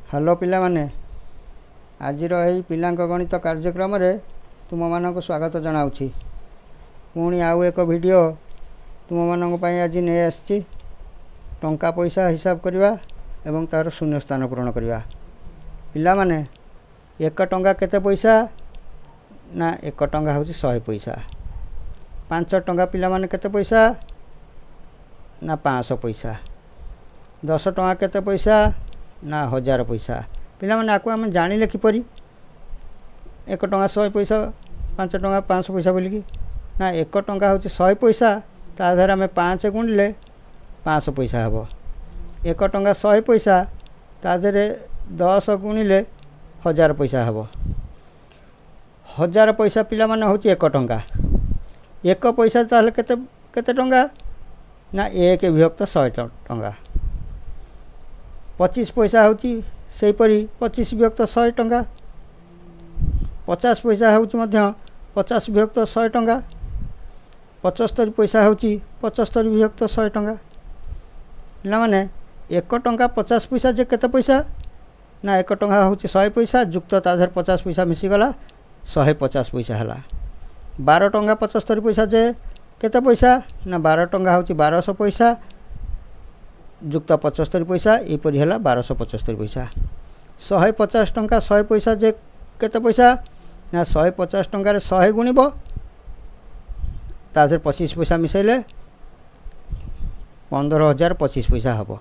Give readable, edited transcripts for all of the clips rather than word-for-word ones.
Hello पिलामाने आजिर एही पिलांक गणित कार्यक्रम रे तुम मानक स्वागत जनाउछि। पुणी आउ एक वीडियो तुम मानक पई आज नै आछि। टंका पैसा हिसाब करवा एवं तार शून्य स्थान पूरण करवा। पिलामाने एक टंका केते पैसा ना एक टंका होछि 100 पैसा। 5 टंका पिलामाने केते पैसा ना 500 पैसा। 10 टंका केते पैसा ना 1000 पैसा। पिला माने आको हम जानिले किपरि 1 टंका 100 पैसा 5 टंका 500 पैसा बोली कि ना 1 टंका होछि 100 पैसा ता आधार में 5 गुणिले 500 पैसा हबो। 1 टंका 100 पैसा ता आधार 10 गुणिले 1000 पैसा हबो। 1000 पैसा पिला माने होछि 1 टंका। 1 पैसा ताले केते केते टंका ना 1 विभक्त 100 टंका। 25 पैसा होची सेही परी 25 विभक्त 100 टंका। 50 पैसा होची मध्य 50 विभक्त 100 टंका। 75 पैसा होची 75 विभक्त 100 टंका। पिला माने 1 टंका 50 पैसा जे केते पैसा ना 1 टंका होची 100 पैसा जुक्त ताधर 50 पैसा मिसी गला 150 पैसा हला। 12 टंका 75 पैसा जे केते पैसा ना 12 टंका होची 1200 पैसा जुक्त 75 पैसा एपरी है 1275 पैसा। 150 टंका 100 पैसा जे केते पैसा ना 150 टंकार 100 गुणिब ताधर 25 पैसा मिसैले 15,025 पैसा हम।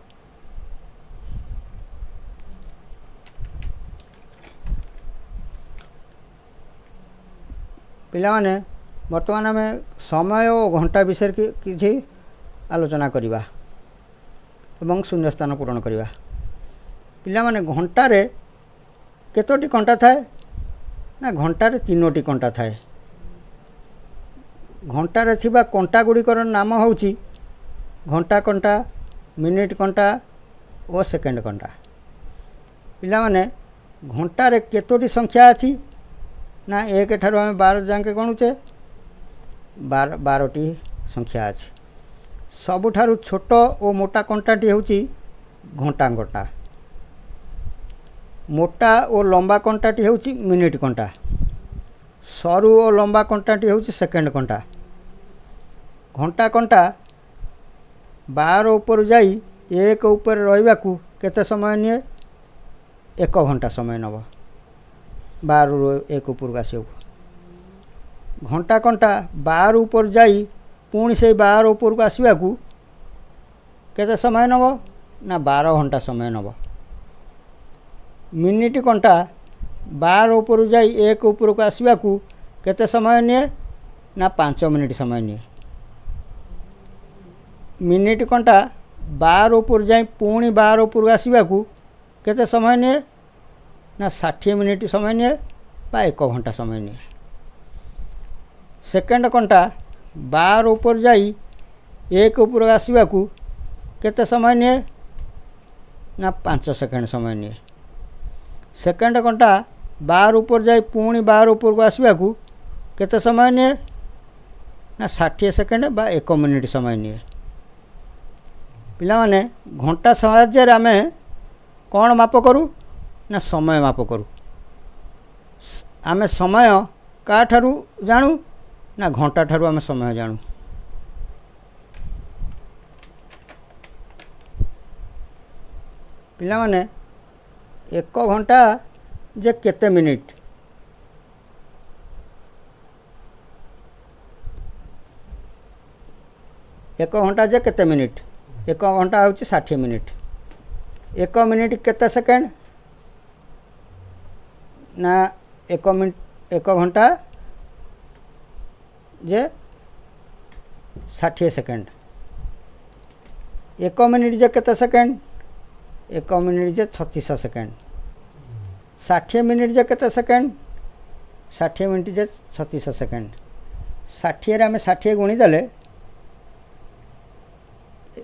पिला माने वर्तमान आम समय और घंटा विषय किसी आलोचना करिबा एवं शून्य स्थान पूरण करवा। पिला माने घंटारे केतोटी कंटा थाए ना घंटारे 3टी कंटा थाए। घंटारे थिबा कंटा गुड़िकर नाम होउची घंटा कंटा, मिनिट कंटा और सेकेंड कंटा। पिला माने घंटारे केतोटी संख्या अछि ना 1 ठारो आम 12 जाके गणुचे 12टी संख्या अछि। सबुठारु छोट और मोटा कंटाटी होची घंटा कंटा। मोटा और लंबा कंटाटी होची मिनिट कंटा। सरू और लंबा कंटाटी होची सेकेंड कंटा। घंटा कंटा 12 ऊपर जाई 1 ऊपर रहिबाकू केते समय निये 1 घंटा समय नब 12 रो 1 ऊपर आसियो। घंटा कंटा 12 ऊपर जाई पुणी से 12 ऊपर को आसवा को केते समय नब ना 12 घंटा समय नब। मिनिट कंटा 12 ऊपर जाई 1 ऊपर को आसवा को केते समय निये ना 5 मिनिट समय निये। मिनिट कंटा 12 ऊपर जाई पुणी 12 ऊपर को आसवा को केते समय निये ना 60 मिनिट समय निये बा 1 घंटा समय निये। सेकेंड कंटा 12 ऊपर जाई 1 ऊपर आसवा को केते समय निये ना 5 सेकेंड समय निये। सेकेंड घंटा 12 ऊपर जाई पुणी 12 ऊपर को आसवा को केते समय निये ना 60 सेकेंड बा 1 मिनिट समय निये। पिला माने घंटा साहाय्य आमे कौन माप करू ना समय माप करू। आमे समय का ठारू जानू ना घंटा ठारू आमे समय जानू। पिला माने 1 घंटा जे केते मिनिट 1 घंटा जे केते मिनिट 1 घंटा होची 60 मिनिट। 1 मिनिट केते सेकेंड ना 1 मिनिट 1 घंटा जे 60 सेकेंड। 1 मिनिट जे केते सेकेंड 1 मिनिट जे 36 सेकेंड। 60 मिनिट जे केते सेकेंड 60 मिनिट जे 36 सेकेंड। 60 रे आमे 60 गुणी देले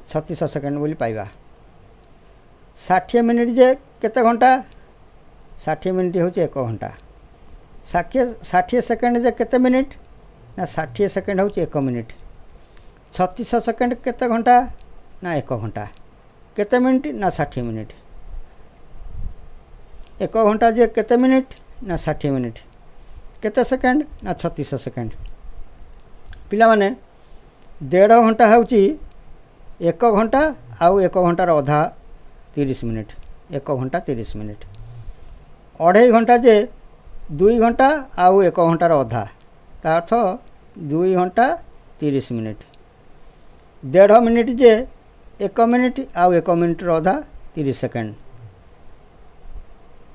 36 सेकेंड बोली पाइबा। 60 मिनिट जे केते घंटा 60 मिनिट होची 1 घंटा। 60 सेकेंड जे केते मिनिट ना 60 सेकेंड होची 1 मिनिट। 36 सेकेंड केते घंटा ना 1 घंटा। केते मिनिट ना 60 मिनिट। एक घंटा जे केते मिनिट ना 60 मिनिट केते सेकेंड ना 36 सेकेंड पिला माने 1.5 घंटा होउची 1 घंटा आउ 1 घंटार अधा 30 मिनिट 1 घंटा 30 मिनिट 2.5 घंटा जे 2 घंटा आउ 1 घंटार अधा ता अर्थ 2 घंटा 30 मिनिट 1.5 मिनिट जे 1 मिनिट आउ 1 मिनिट अधा 30 सेकेंड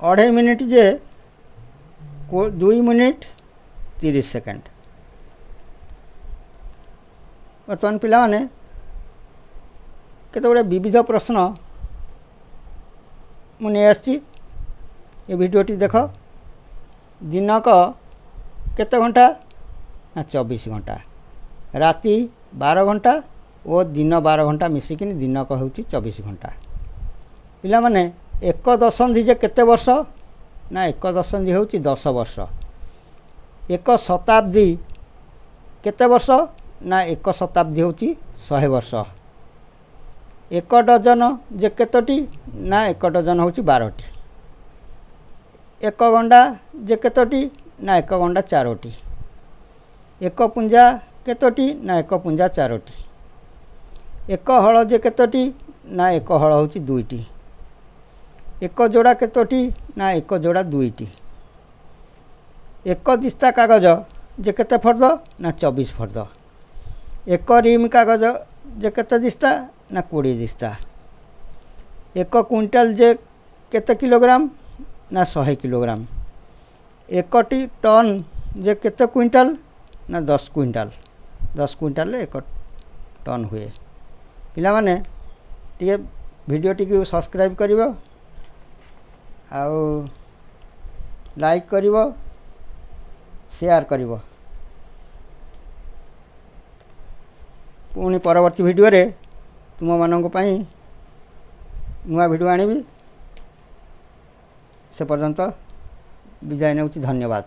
2.5 मिनिट जे 2 मिनिट 30 सेकेंड बर्तमान पिला माने केते गुडे विविध प्रश्न मुझे आसी ये भिडियोटी देख दिनक केते घंटा ना 24 घंटा राति 12 घंटा और दिन 12 घंटा मिसिक दिनक हूँ 24 घंटा पिला माने एक दशंधि जे केते वर्ष ना एक दशंधि हूँ 10 वर्ष एक शताब्दी केते वर्ष ना एक शताब्दी हूँ 100 वर्ष एक डजन जे केतोटी ना एक डजन हूँ 12टी एक गंडा जे केतोटी ना एक गंडा 4टी एक पुंजा केतोटी ना एक पुंजा 4टी एक हल जे केतोटी ना एक हल हूँ 2टी एक जोड़ा केतोटी ना एक जोड़ा 2टी एक दिस्ता कागज जे केते फर्द ना 24 फर्द एक रिम कागज जे केते दिस्ता ना 20 दिस्ता एक क्विंटल जे केते किलोग्राम ना 100 किलोग्राम एक टन जे केते क्विंटल ना 10 क्विंटल एक टन हुए पिला माने टिके वीडियो टी सब्सक्राइब करिवो आउ लाइक करिवो शेयर करिवो पुणी परवर्ती वीडियो रे तुम मानक पई नुआ वीडियो आनिबी से पर्यंत विदाय नेउची धन्यवाद।